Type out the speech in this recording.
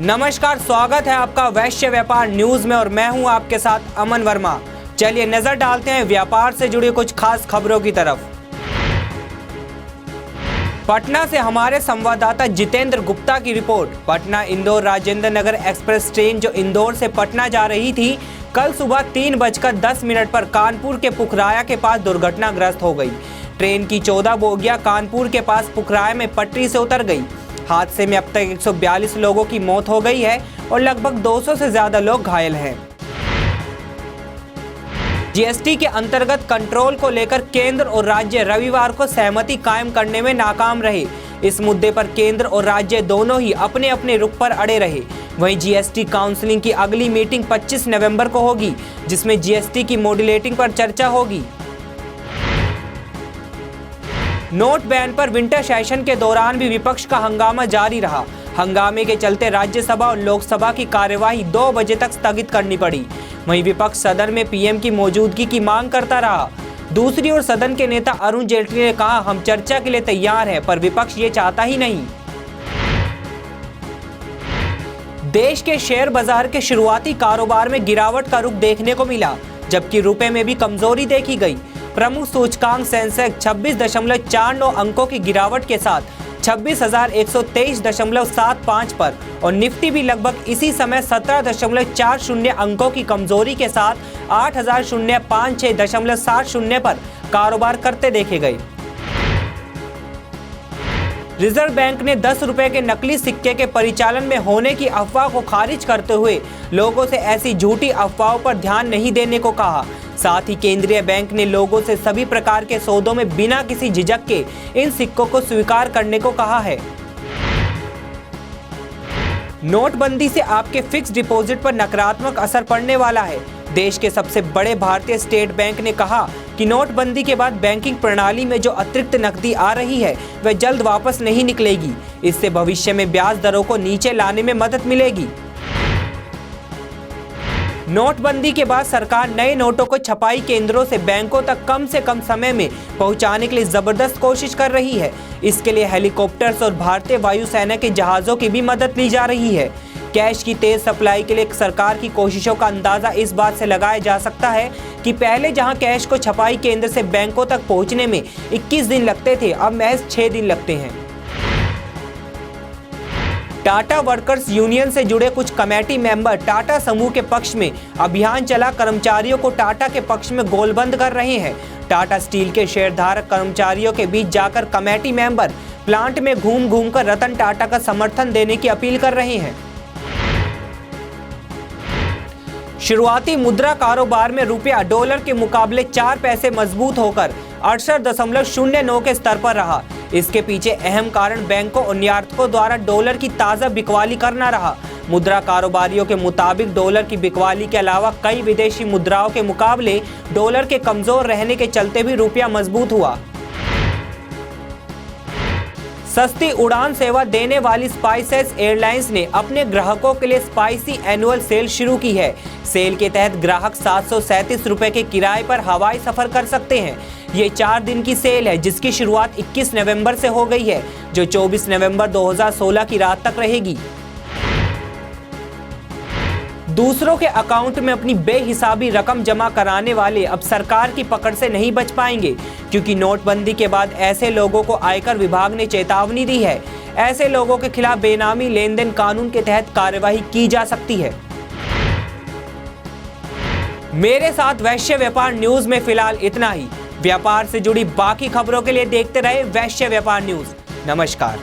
नमस्कार, स्वागत है आपका वैश्य व्यापार न्यूज में और मैं हूं आपके साथ अमन वर्मा। चलिए नजर डालते हैं व्यापार से जुड़ी कुछ खास खबरों की तरफ। पटना से हमारे संवाददाता जितेंद्र गुप्ता की report. Patna Indore Rajendra Nagar express train जो इंदौर से पटना जा रही थी, कल सुबह 3:10 पर कानपुर के पुखराया के पास दुर्घटनाग्रस्त हो गई। ट्रेन की 14 बोगियां कानपुर के पास पुखराया में पटरी से उतर गई। हादसे में अब तक 142 लोगों की मौत हो गई है और लगभग 200 से ज्यादा लोग घायल हैं। जीएसटी के अंतर्गत कंट्रोल को लेकर केंद्र और राज्य रविवार को सहमति कायम करने में नाकाम रहे। इस मुद्दे पर केंद्र और राज्य दोनों ही अपने अपने रुख पर अड़े रहे। वहीं जीएसटी काउंसिलिंग की अगली मीटिंग 25 नवंबर को होगी, जिसमें जीएसटी की मॉड्यूलेटिंग पर चर्चा होगी। नोट बैन पर विंटर सेशन के दौरान भी विपक्ष का हंगामा जारी रहा। हंगामे के चलते राज्यसभा और लोकसभा की कार्यवाही 2 बजे तक स्थगित करनी पड़ी। वहीं विपक्ष सदन में पीएम की मौजूदगी की मांग करता रहा। दूसरी ओर सदन के नेता अरुण जेटली ने कहा, हम चर्चा के लिए तैयार हैं, पर विपक्ष ये चाहता ही नहीं। देश के शेयर बाजार के शुरुआती कारोबार में गिरावट का रुख देखने को मिला, जबकि रुपए में भी कमजोरी देखी गई। प्रमुख सूचकांक सेंसेक्स 26.49 अंकों की गिरावट के साथ 26,123.75 पर और निफ्टी भी लगभग इसी समय 17.40 अंकों की कमजोरी के साथ 8,056.70 पर कारोबार करते देखे गए। रिजर्व बैंक ने 10 रुपए के नकली सिक्के के परिचालन में होने की अफवाह को खारिज करते हुए लोगों से ऐसी झूठी अफवाहों पर ध्यान नहीं देने को कहा। साथ ही केंद्रीय बैंक ने लोगों से सभी प्रकार के सौदों में बिना किसी झिझक के इन सिक्कों को स्वीकार करने को कहा है। नोटबंदी से आपके फिक्स डिपॉजिट पर नकारात्मक असर पड़ने वाला है। देश के सबसे बड़े भारतीय स्टेट बैंक ने कहा कि नोटबंदी के बाद बैंकिंग प्रणाली में जो अतिरिक्त नकदी आ रही है वह जल्द वापस नहीं निकलेगी। इससे भविष्य में ब्याज दरों को नीचे लाने में मदद मिलेगी। नोटबंदी के बाद सरकार नए नोटों को छपाई केंद्रों से बैंकों तक कम से कम समय में पहुंचाने के लिए जबरदस्त कोशिश कर रही है। इसके लिए हेलीकॉप्टर्स और भारतीय वायुसेना के जहाजों की भी मदद ली जा रही है। कैश की तेज सप्लाई के लिए सरकार की कोशिशों का अंदाजा इस बात से लगाया जा सकता है कि पहले जहां कैश को छपाई केंद्र से बैंकों तक पहुंचने में 21 दिन लगते थे, अब महज 6 दिन लगते हैं। टाटा वर्कर्स यूनियन से जुड़े कुछ कमेटी मेंबर टाटा समूह के पक्ष में अभियान चला कर्मचारियों को टाटा के पक्ष में गोलबंद कर रहे हैं। टाटा स्टील के शेयरधारक कर्मचारियों के बीच जाकर कमेटी मेंबर प्लांट में घूम घूम कर रतन टाटा का समर्थन देने की अपील कर रहे हैं। शुरुआती मुद्रा कारोबार में रुपया डॉलर के मुकाबले 4 पैसे मजबूत होकर 68.09 के स्तर पर रहा। इसके पीछे अहम कारण बैंकों और निर्यातकों द्वारा डॉलर की ताज़ा बिकवाली करना रहा। मुद्रा कारोबारियों के मुताबिक डॉलर की बिकवाली के अलावा कई विदेशी मुद्राओं के मुकाबले डॉलर के कमजोर रहने के चलते भी रुपया मजबूत हुआ। सस्ती उड़ान सेवा देने वाली स्पाइसेस एयरलाइंस ने अपने ग्राहकों के लिए स्पाइसी एनुअल सेल शुरू की है। सेल के तहत ग्राहक 737 रुपए के किराए पर हवाई सफर कर सकते हैं। ये 4 दिन की सेल है, जिसकी शुरुआत 21 नवंबर से हो गई है, जो 24 नवंबर 2016 की रात तक रहेगी। दूसरों के अकाउंट में अपनी बेहिसाबी रकम जमा कराने वाले अब सरकार की पकड़ से नहीं बच पाएंगे, क्योंकि नोटबंदी के बाद ऐसे लोगों को आयकर विभाग ने चेतावनी दी है। ऐसे लोगों के खिलाफ बेनामी लेन देन कानून के तहत कार्यवाही की जा सकती है। मेरे साथ वैश्य व्यापार न्यूज में फिलहाल इतना ही। व्यापार से जुड़ी बाकी खबरों के लिए देखते रहे वैश्य व्यापार न्यूज। नमस्कार।